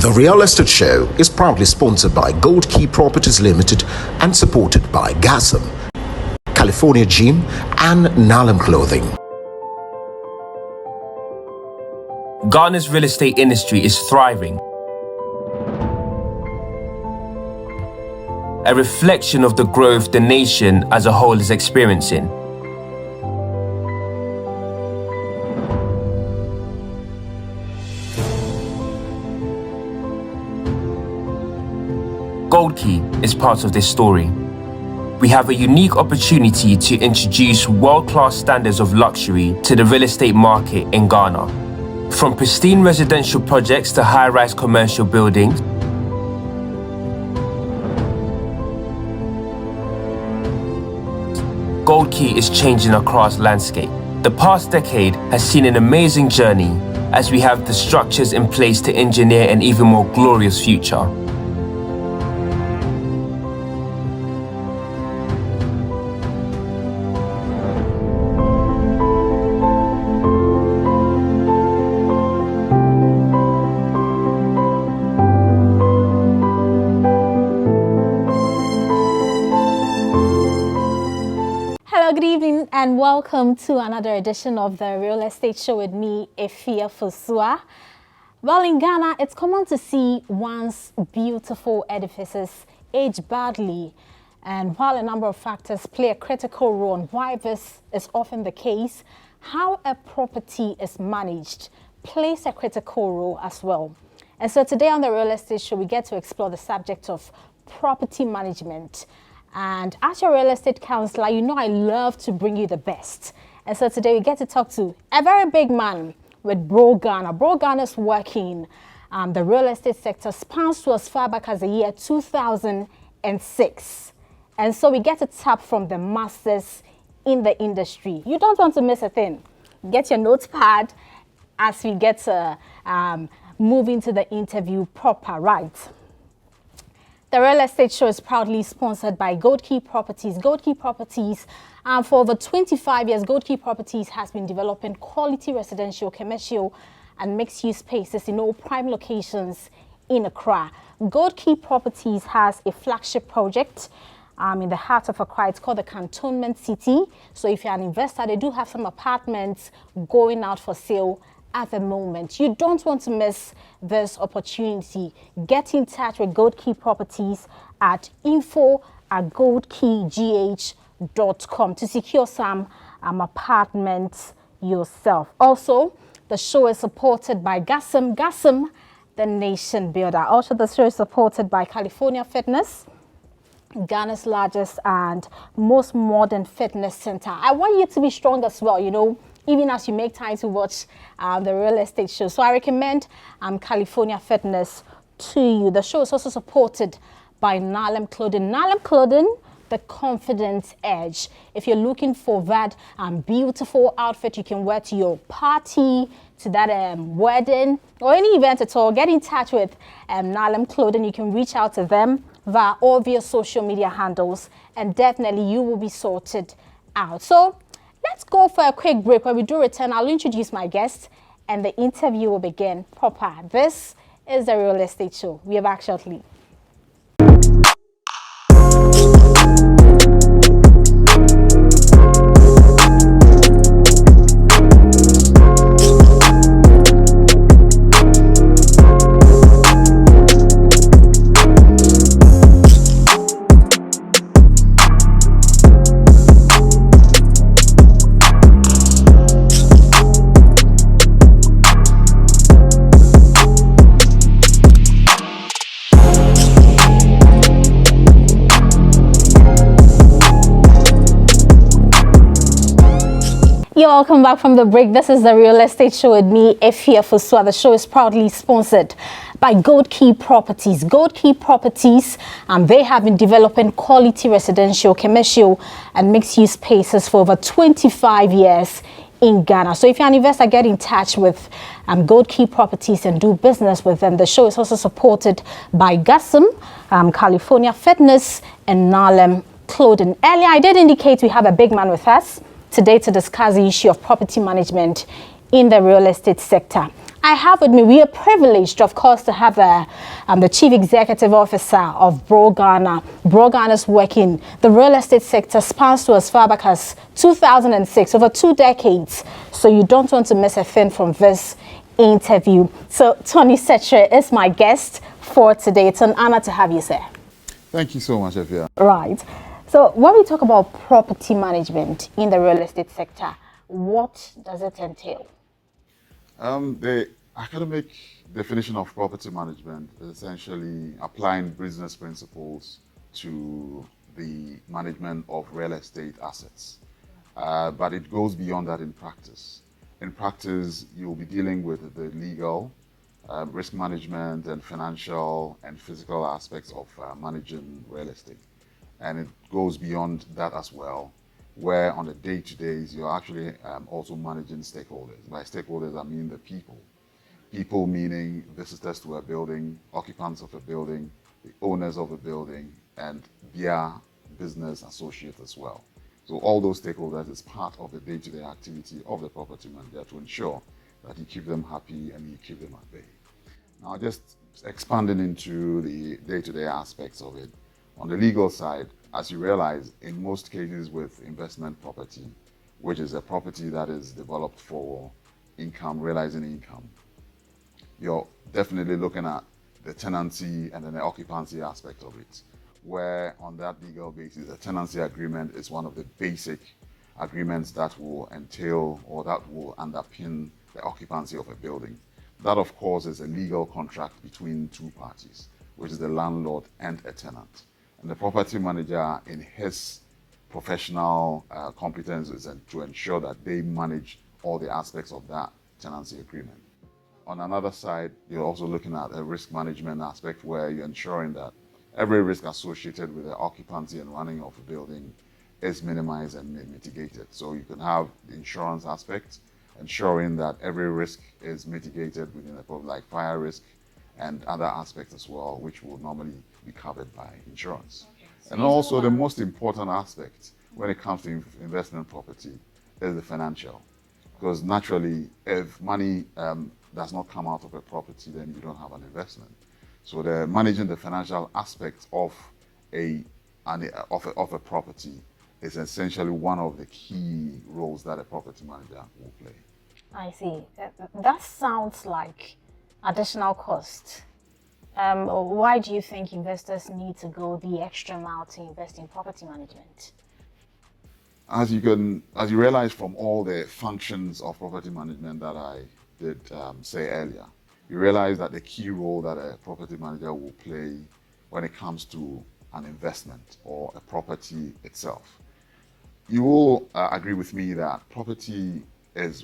The Real Estate Show is proudly sponsored by Gold Key Properties Limited and supported by Gassam, California Gym, and Nalam Clothing. Ghana's real estate industry is thriving, a reflection of the growth the nation as a whole is experiencing. Gold Key is part of this story. We have a unique opportunity to introduce world-class standards of luxury to the real estate market in Ghana. From pristine residential projects to high-rise commercial buildings, Gold Key is changing across landscape. The past decade has seen an amazing journey as we have the structures in place to engineer an even more glorious future. Good evening and welcome to another edition of the Real Estate Show with me, Efia Fosua. Well, in Ghana, it's common to see once beautiful edifices age badly. And while a number of factors play a critical role in why this is often the case, how a property is managed plays a critical role as well. And so today on the Real Estate Show, we get to explore the subject of property management. And as your real estate counselor, you know I love to bring you the best. And so today we get to talk to a very big man with Bro Ghana. Bro Ghana's working the real estate sector spans to as far back as the year 2006. And so we get to tap from the masters in the industry. You don't want to miss a thing. Get your notepad as we get to move into the interview proper, right? The Real Estate Show is proudly sponsored by Gold Key Properties. Gold Key Properties, for over 25 years, Gold Key Properties has been developing quality residential, commercial, and mixed-use spaces in all prime locations in Accra. Gold Key Properties has a flagship project in the heart of Accra. It's called the Cantonment City. So if you're an investor, they do have some apartments going out for sale at the moment. You don't want to miss this opportunity. Get in touch with Gold Key Properties at info@goldkeygh.com to secure some apartments yourself. Also, the show is supported by Gassam, the nation builder. Also, the show is supported by California Fitness, Ghana's largest and most modern fitness center. I want you to be strong as well, you know, even as you make time to watch the Real Estate Show. So I recommend California Fitness to you. The show is also supported by Nalam Clothing. Nalam Clothing, the confidence edge. If you're looking for that beautiful outfit you can wear to your party, to that wedding, or any event at all, get in touch with Nalam Clothing. You can reach out to them via all their social media handles, and definitely you will be sorted out. So let's go for a quick break. When we do return, I'll introduce my guest and the interview will begin proper. This is the Real Estate Show. We are back shortly. You're welcome back from the break. This is the Real Estate Show with me, Efia Fosua. The show is proudly sponsored by Gold Key Properties. Gold Key Properties, they have been developing quality residential, commercial, and mixed-use spaces for over 25 years in Ghana. So if you're an investor, get in touch with Gold Key Properties and do business with them. The show is also supported by Gassam, California Fitness, and Nalam Clothing. Earlier, I did indicate we have a big man with us today to discuss the issue of property management in the real estate sector. I have with me, we are privileged, of course, to have the Chief Executive Officer of Bro Ghana. Bro Ghana's work in the real estate sector spans to as far back as 2006, over 2 decades. So you don't want to miss a thing from this interview. So Tony Setre is my guest for today. It's an honor to have you, sir. Thank you so much, Efia. Right. So when we talk about property management in the real estate sector, what does it entail? The academic definition of property management is essentially applying business principles to the management of real estate assets. But it goes beyond that in practice. In practice, you'll be dealing with the legal, risk management, and financial and physical aspects of managing real estate. And it goes beyond that as well, where on the day-to-days, you're actually also managing stakeholders. By stakeholders, I mean the people. People meaning visitors to a building, occupants of a building, the owners of a building, and their business associates as well. So all those stakeholders is part of the day-to-day activity of the property manager to ensure that you keep them happy and you keep them at bay. Now, just expanding into the day-to-day aspects of it. On the legal side, as you realize, in most cases with investment property, which is a property that is developed for income, realizing income, you're definitely looking at the tenancy and then the occupancy aspect of it, where on that legal basis, a tenancy agreement is one of the basic agreements that will entail or that will underpin the occupancy of a building. That, of course, is a legal contract between two parties, which is the landlord and a tenant. And the property manager, in his professional competence, is to ensure that they manage all the aspects of that tenancy agreement. On another side, you're also looking at a risk management aspect where you're ensuring that every risk associated with the occupancy and running of a building is minimized and mitigated. So you can have the insurance aspect, ensuring that every risk is mitigated within the property, like fire risk and other aspects as well, which will normally be covered by insurance. Okay. So and also the most important aspect when it comes to investment property is the financial. Because naturally, if money does not come out of a property, then you don't have an investment. So the managing the financial aspect of a property is essentially one of the key roles that a property manager will play. I see. That sounds like additional cost. Why do you think investors need to go the extra mile to invest in property management? As you realize from all the functions of property management that I did say earlier, you realize that the key role that a property manager will play when it comes to an investment or a property itself. You will agree with me that property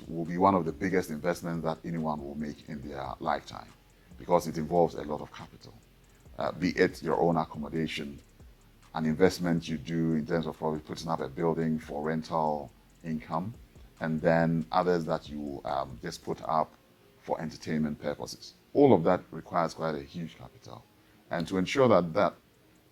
will be one of the biggest investments that anyone will make in their lifetime because it involves a lot of capital, be it your own accommodation, an investment you do in terms of probably putting up a building for rental income, and then others that you just put up for entertainment purposes. All of that requires quite a huge capital. And to ensure that that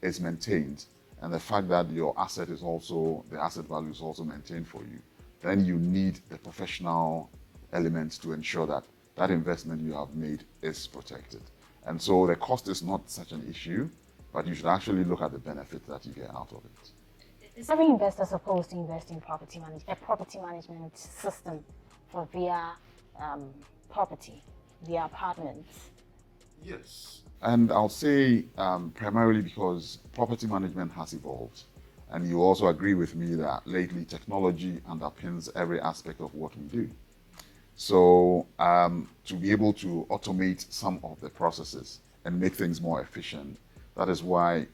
is maintained and the fact that your asset is also, the asset value is also maintained for you, then you need the professional elements to ensure that that investment you have made is protected. And so the cost is not such an issue, but you should actually look at the benefit that you get out of it. Is every investor supposed to invest in a property management system for their property, their apartments? Yes. And I'll say primarily because property management has evolved. And you also agree with me that lately technology underpins every aspect of what we do. So to be able to automate some of the processes and make things more efficient, that is why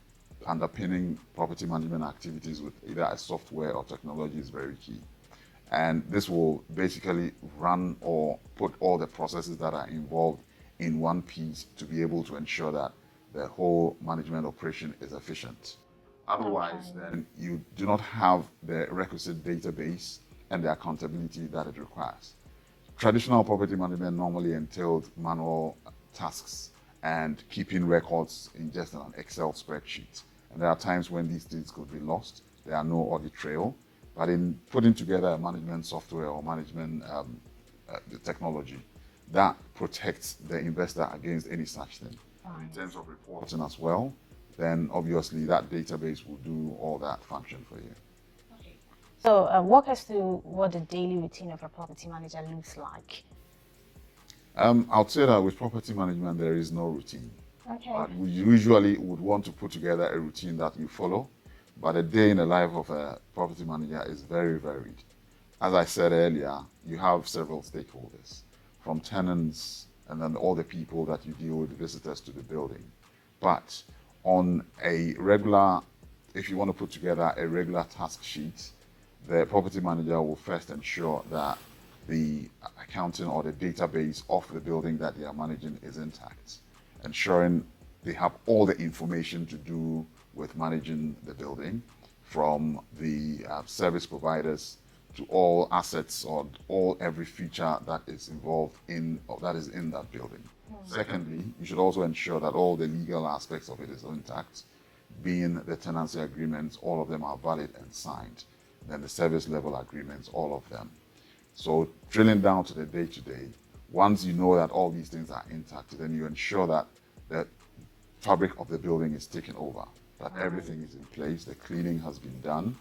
underpinning property management activities with either a software or technology is very key. And this will basically run or put all the processes that are involved in one piece to be able to ensure that the whole management operation is efficient. Otherwise, then you do not have the requisite database and the accountability that it requires. Traditional property management normally entailed manual tasks and keeping records in just an Excel spreadsheet. And there are times when these things could be lost. There are no audit trail. But in putting together a management software or management technology, that protects the investor against any such thing. In terms of reporting as well, then obviously that database will do all that function for you. So walk us through what the daily routine of a property manager looks like. I'll say that with property management, there is no routine. Okay. But we usually would want to put together a routine that you follow, but a day in the life of a property manager is very varied. As I said earlier, you have several stakeholders, from tenants and then all the people that you deal with, visitors to the building. But on a regular, if you want to put together a regular task sheet, the property manager will first ensure that the accounting or the database of the building that they are managing is intact, ensuring they have all the information to do with managing the building, from the service providers to all assets or every feature that is involved in or that is in that building. Secondly, you should also ensure that all the legal aspects of it is intact, being the tenancy agreements, all of them are valid and signed. Then the service level agreements, all of them. So drilling down to the day-to-day, once you know that all these things are intact, then you ensure that the fabric of the building is taken over, that everything is in place, the cleaning has been done,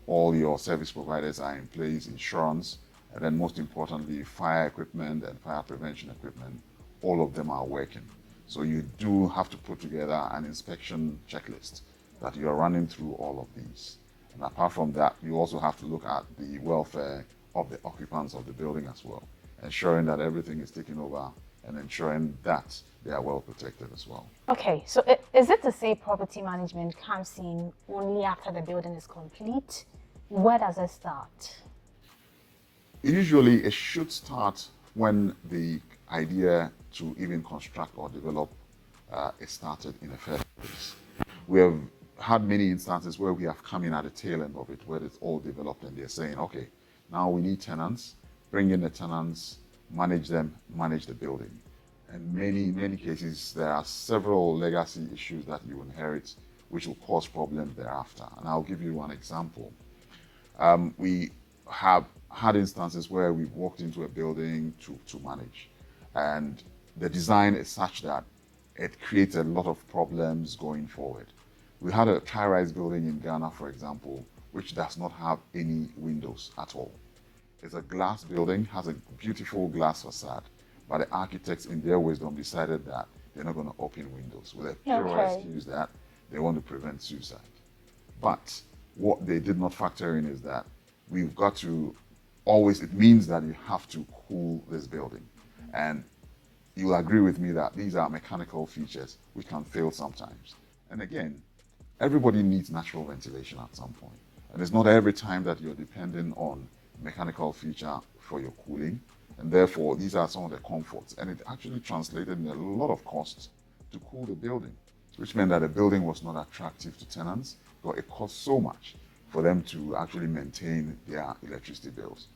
all your service providers are in place, insurance, and then most importantly, fire equipment and fire prevention equipment, all of them are working. So you do have to put together an inspection checklist that you are running through all of these. And apart from that, you also have to look at the welfare of the occupants of the building as well, ensuring that everything is taken over and ensuring that they are well protected as well. Okay, so is it to say property management comes in only after the building is complete? Where does it start? Usually it should start when the idea to even construct or develop is started in the first place. We have had many instances where we have come in at the tail end of it, where it's all developed and they're saying, okay, now we need tenants, bring in the tenants, manage them, manage the building. And many cases, there are several legacy issues that you inherit, which will cause problems thereafter. And I'll give you one example. We have had instances where we've walked into a building to manage, and the design is such that it creates a lot of problems going forward. We had a high-rise building in Ghana, for example, which does not have any windows at all. It's a glass building, has a beautiful glass facade, but the architects in their wisdom decided that they're not going to open windows with a pure excuse that they want to prevent suicide. But what they did not factor in is that we've got to always, it means that you have to cool this building. And you'll agree with me that these are mechanical features which can fail sometimes. And again, everybody needs natural ventilation at some point. And it's not every time that you're depending on mechanical feature for your cooling. And therefore, these are some of the comforts. And it actually translated in a lot of costs to cool the building, which meant that the building was not attractive to tenants, but it cost so much for them to actually maintain their electricity bills.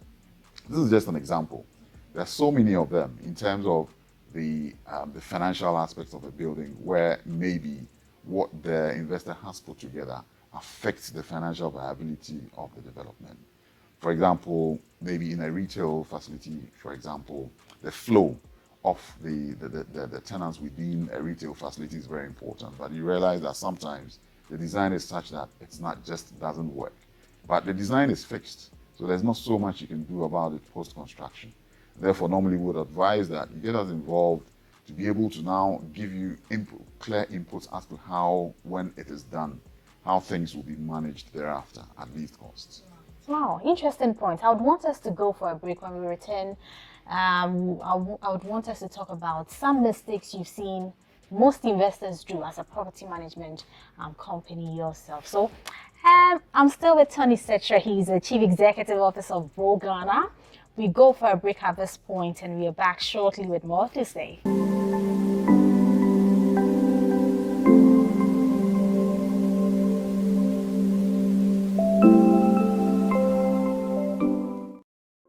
This is just an example. There are so many of them in terms of the financial aspects of the building, where maybe what the investor has put together affects the financial viability of the development. For example, maybe in a retail facility, for example, the flow of the tenants within a retail facility is very important. But you realize that sometimes the design is such that it's not just doesn't work. But the design is fixed, so there's not so much you can do about it post-construction. Therefore, normally we would advise that you get us involved to be able to now give you clear inputs as to how, when it is done, how things will be managed thereafter at least costs. Wow, interesting point. I would want us to go for a break. When we return, I would want us to talk about some mistakes you've seen most investors do as a property management company yourself. So I'm still with Tony Setra. He's the Chief Executive Officer of Bro Ghana. We go for a break at this point and we are back shortly with more to say.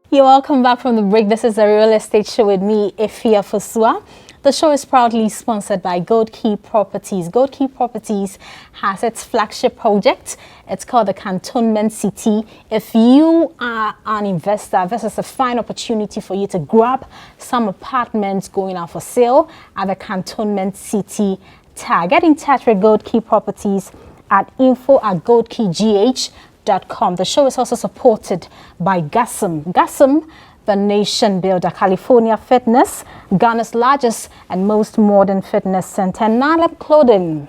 You're welcome back from the break. This is a real estate show with me, Efia Fosua. The show is proudly sponsored by Gold Key Properties. Gold Key Properties has its flagship project. It's called the Cantonment City. If you are an investor, this is a fine opportunity for you to grab some apartments going out for sale at the Cantonment City tag. Get in touch with Gold Key Properties at info@goldkeygh.com. The show is also supported by Gassam. Gassam, the nation builder, California Fitness, Ghana's largest and most modern fitness center, Nalab Clothing,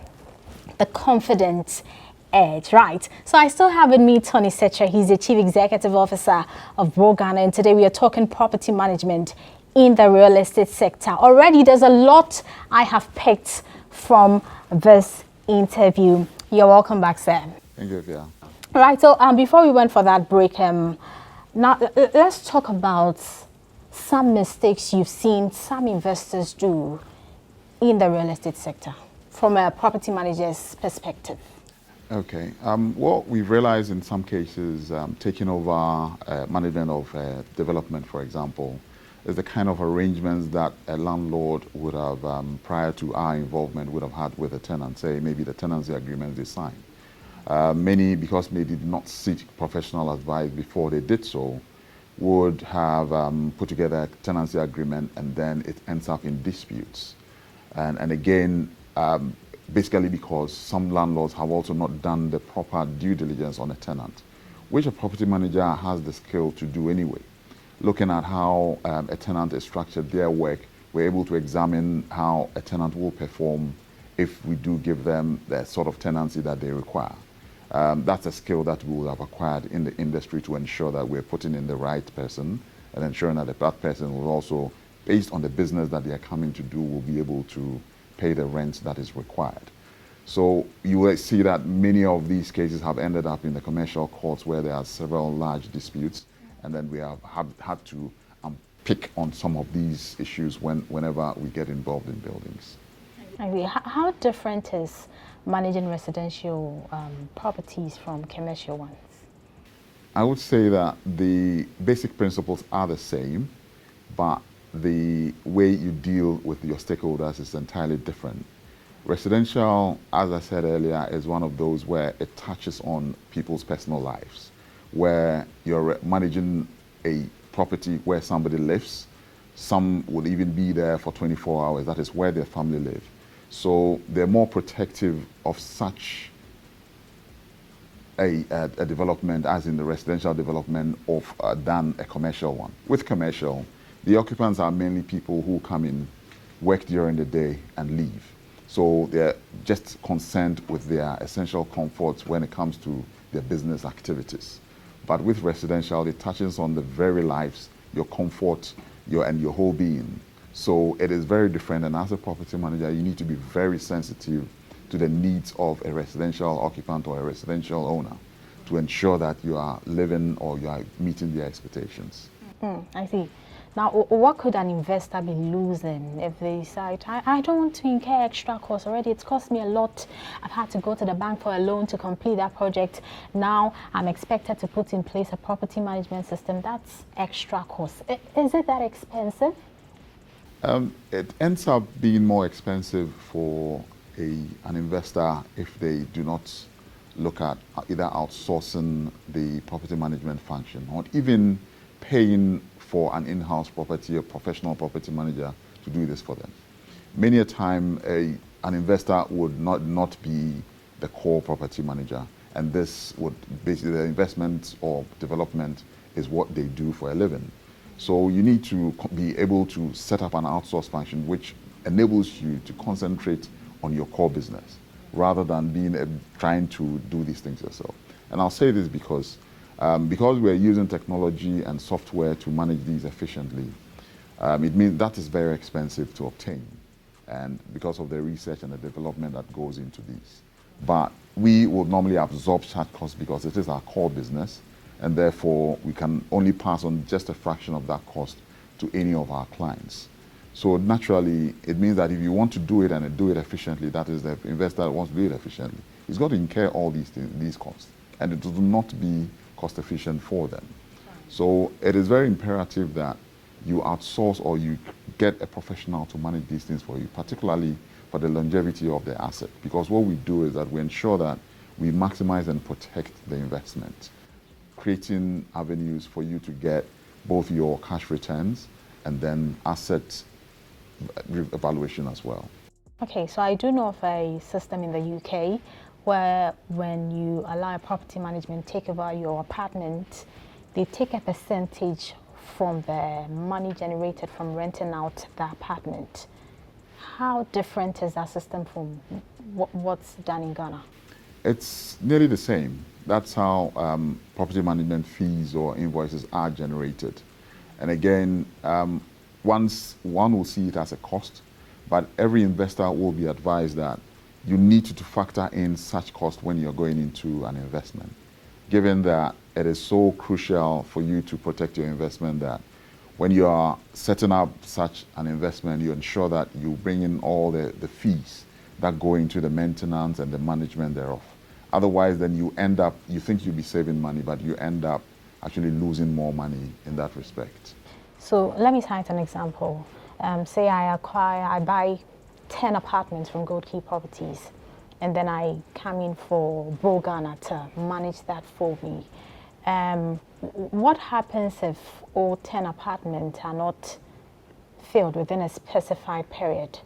the confident edge, right? So I still have with me Tony Setra. He's the Chief Executive Officer of Bro Ghana, and today we are talking property management in the real estate sector. Already there's a lot I have picked from this interview. You're welcome back, sir. Thank you, yeah. Right, so before we went for that break, now let's talk about some mistakes you've seen some investors do in the real estate sector from a property manager's perspective. Okay. What we've realized in some cases, taking over management of development, for example, is the kind of arrangements that a landlord would have, prior to our involvement, would have had with a tenant. Say maybe the tenancy agreements they signed. Many, because they did not seek professional advice before they did so, would have put together a tenancy agreement, and then it ends up in disputes. And again, basically because some landlords have also not done the proper due diligence on a tenant, which a property manager has the skill to do anyway. Looking at how a tenant is structured, their work, we're able to examine how a tenant will perform if we do give them the sort of tenancy that they require. That's a skill that we will have acquired in the industry to ensure that we're putting in the right person and ensuring that that person will also, based on the business that they are coming to do, will be able to pay the rent that is required. So you will see that many of these cases have ended up in the commercial courts where there are several large disputes, and then we have had to pick on some of these issues whenever we get involved in buildings. How different is managing residential properties from commercial ones? I would say that the basic principles are the same, but the way you deal with your stakeholders is entirely different. Residential, as I said earlier, is one of those where it touches on people's personal lives, where you're managing a property where somebody lives. Some would even be there for 24 hours. That is where their family live. So they're more protective of such a development, as in the residential development, than a commercial one. With commercial, the occupants are mainly people who come in, work during the day, and leave. So they're just concerned with their essential comforts when it comes to their business activities. But with residential, it touches on the very lives, your comfort, and your whole being. So it is very different, and as a property manager, you need to be very sensitive to the needs of a residential occupant or a residential owner to ensure that you are living or you are meeting their expectations. I see. Now, what could an investor be losing if they decide, I don't want to incur extra costs already, it's cost me a lot, I've had to go to the bank for a loan to complete that project, now I'm expected to put in place a property management system, that's extra cost. Is it that expensive? It ends up being more expensive for an investor if they do not look at either outsourcing the property management function or even paying for an in-house property or professional property manager to do this for them. Many a time, an investor would not be the core property manager, and this would basically, the investment or development is what they do for a living. So you need to be able to set up an outsource function which enables you to concentrate on your core business rather than being trying to do these things yourself. And I'll say this because we're using technology and software to manage these efficiently, it means that is very expensive to obtain, and because of the research and the development that goes into these. But we would normally absorb such costs because it is our core business, and therefore we can only pass on just a fraction of that cost to any of our clients. So naturally, it means that if you want to do it and do it efficiently, that is the investor that wants to do it efficiently, he's got to incur all these costs, and it will not be cost efficient for them. So it is very imperative that you outsource or you get a professional to manage these things for you, particularly for the longevity of the asset. Because what we do is that we ensure that we maximize and protect the investment, creating avenues for you to get both your cash returns and then asset evaluation as well. Okay, so I do know of a system in the UK where when you allow a property management take over your apartment, they take a percentage from the money generated from renting out the apartment. How different is that system from what's done in Ghana? It's nearly the same. That's how property management fees or invoices are generated. And again, once one will see it as a cost, but every investor will be advised that you need to factor in such cost when you're going into an investment, given that it is so crucial for you to protect your investment that when you are setting up such an investment, you ensure that you bring in all the fees that go into the maintenance and the management thereof. Otherwise, then you end up, you think you'll be saving money, but you end up actually losing more money in that respect. So let me cite an example. Say I buy 10 apartments from Gold Key Properties, and then I come in for Bro Ghana to manage that for me. What happens if all 10 apartments are not filled within a specified period?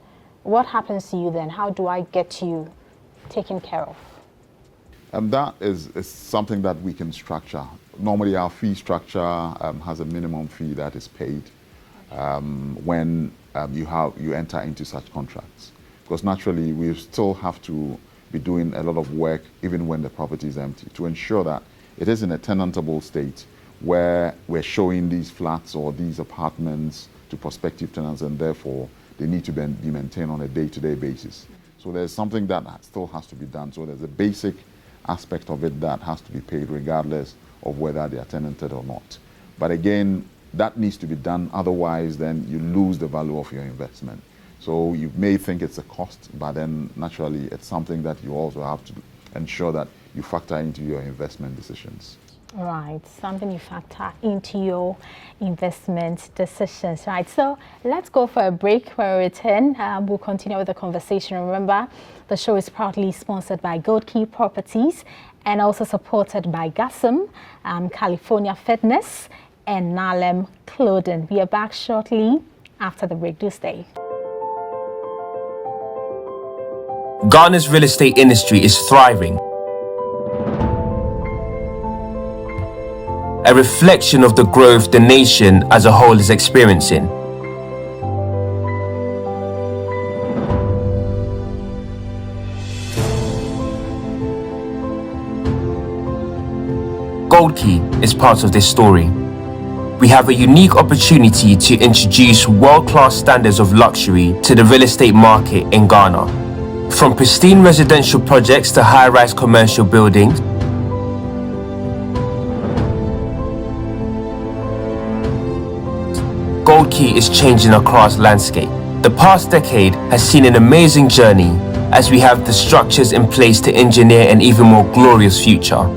What happens to you then? How do I get you taken care of? That is something that we can structure. Normally our fee structure has a minimum fee that is paid when you enter into such contracts. Because naturally we still have to be doing a lot of work even when the property is empty to ensure that it is in a tenantable state where we're showing these flats or these apartments to prospective tenants, and therefore they need to be maintained on a day-to-day basis. So there's something that still has to be done. So there's a basic aspect of it that has to be paid regardless of whether they are tenanted or not. But again, that needs to be done, otherwise then you lose the value of your investment. So you may think it's a cost, but then naturally it's something that you also have to ensure that you factor into your investment decisions. Right, something you factor into your investment decisions, right? So let's go for a break. When we return, we'll continue with the conversation. Remember, the show is proudly sponsored by Gold Key Properties and also supported by GASM, California Fitness, and Nalem Clothing. We are back shortly after the break. Do stay. Ghana's real estate industry is thriving, a reflection of the growth the nation as a whole is experiencing. Gold Key is part of this story. We have a unique opportunity to introduce world-class standards of luxury to the real estate market in Ghana. From pristine residential projects to high-rise commercial buildings, Gold Key is changing across landscape. The past decade has seen an amazing journey as we have the structures in place to engineer an even more glorious future.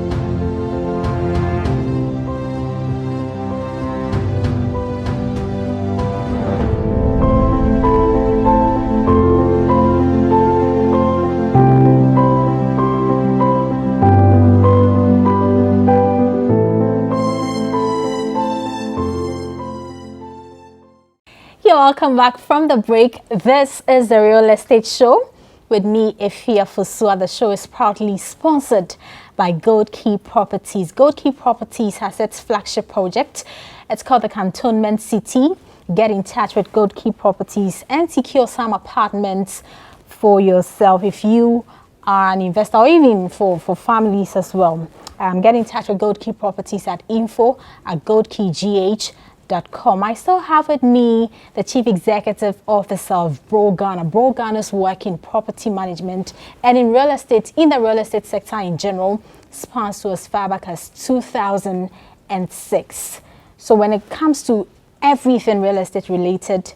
Welcome back from the break. This is the Real Estate Show with me, Efia Fusua. The show is proudly sponsored by Gold Key Properties. Gold Key Properties has its flagship project. It's called the Cantonment City. Get in touch with Gold Key Properties and secure some apartments for yourself if you are an investor, or even for families as well. Get in touch with Gold Key Properties at info@goldkeygh.com. I still have with me the Chief Executive Officer of Bro Ghana. Bro Ghana's work in property management and in real estate, in the real estate sector in general, spans to as far back as 2006. So when it comes to everything real estate related,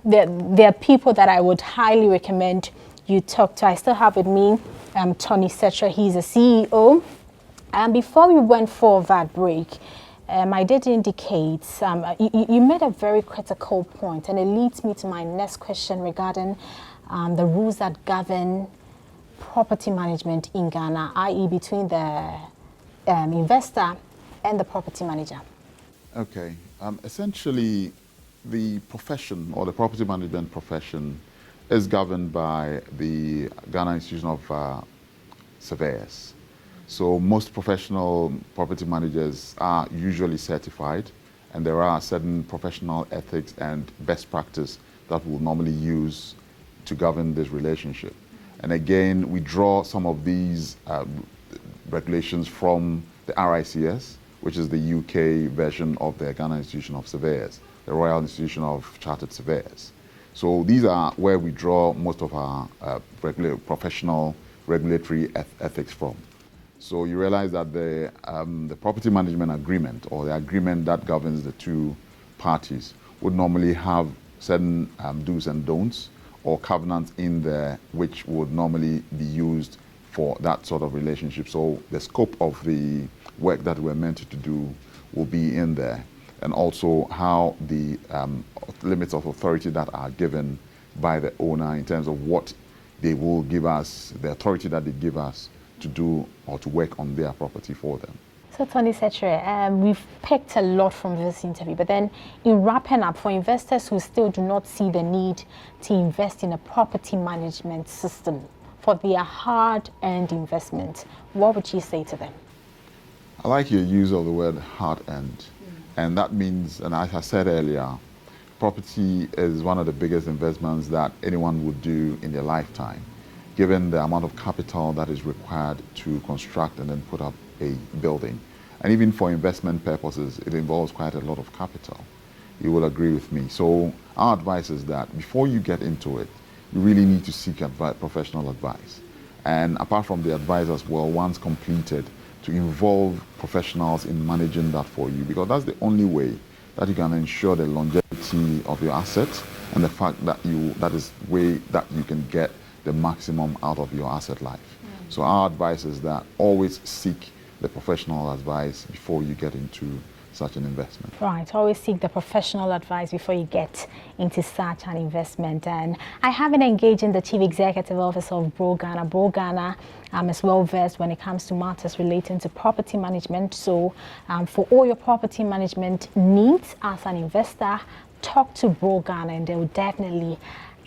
there are people that I would highly recommend you talk to. I still have with me Tony Setra. He's a CEO. And before we went for that break, I did indicate, you made a very critical point, and it leads me to my next question regarding the rules that govern property management in Ghana, i.e. between the investor and the property manager. Okay. Essentially, the profession or the property management profession is governed by the Ghana Institution of Surveyors. So most professional property managers are usually certified, and there are certain professional ethics and best practice that we'll normally use to govern this relationship. And again, we draw some of these regulations from the RICS, which is the UK version of the Ghana Institution of Surveyors, the Royal Institution of Chartered Surveyors. So these are where we draw most of our professional regulatory ethics from. So you realize that the property management agreement, or the agreement that governs the two parties, would normally have certain do's and don'ts or covenants in there, which would normally be used for that sort of relationship. So the scope of the work that we're meant to do will be in there, and also how the limits of authority that are given by the owner in terms of what they will give us, the authority that they give us to do or to work on their property for them. So Tony Setre, we've picked a lot from this interview, but then in wrapping up, for investors who still do not see the need to invest in a property management system for their hard-earned investment, what would you say to them? I like your use of the word hard-earned, and that means, and as I said earlier, property is one of the biggest investments that anyone would do in their lifetime, given the amount of capital that is required to construct and then put up a building. And even for investment purposes, it involves quite a lot of capital. You will agree with me. So our advice is that before you get into it, you really need to seek professional advice. And apart from the advice as well, once completed, to involve professionals in managing that for you, because that's the only way that you can ensure the longevity of your assets and the fact that that is the way that you can get the maximum out of your asset life. So our advice is that always seek the professional advice before you get into such an investment. Right, always seek the professional advice before you get into such an investment. And I have been engaging the Chief Executive Officer of Bro Ghana. Bro Ghana is well versed when it comes to matters relating to property management. So for all your property management needs as an investor, talk to Bro Ghana and they will definitely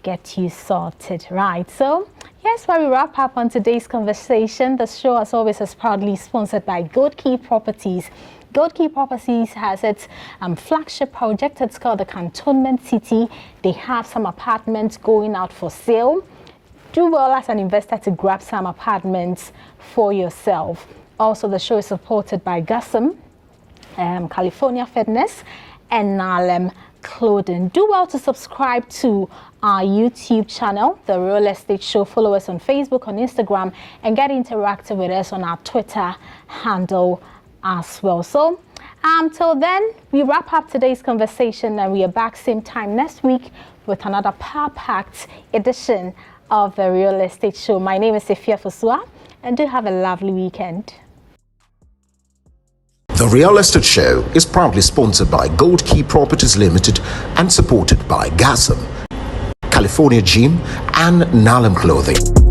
get you sorted. Right, so here's where we wrap up on today's conversation. The show, as always, is proudly sponsored by Gold Key Properties. Gold Key Properties has its flagship project. It's called the Cantonment City. They have some apartments going out for sale. Do well as an investor to grab some apartments for yourself. Also, the show is supported by GASM, California Fitness, and Nalem Clothing. Do well to subscribe to our YouTube channel, The Real Estate Show. Follow us on Facebook, on Instagram, and get interactive with us on our Twitter handle as well. So till then, we wrap up today's conversation, and we are back same time next week with another power-packed edition of The Real Estate Show. My name is Sefia Fosua, and do have a lovely weekend. The Real Estate Show is proudly sponsored by Gold Key Properties Limited and supported by GASM, California Gym, and Nalem Clothing.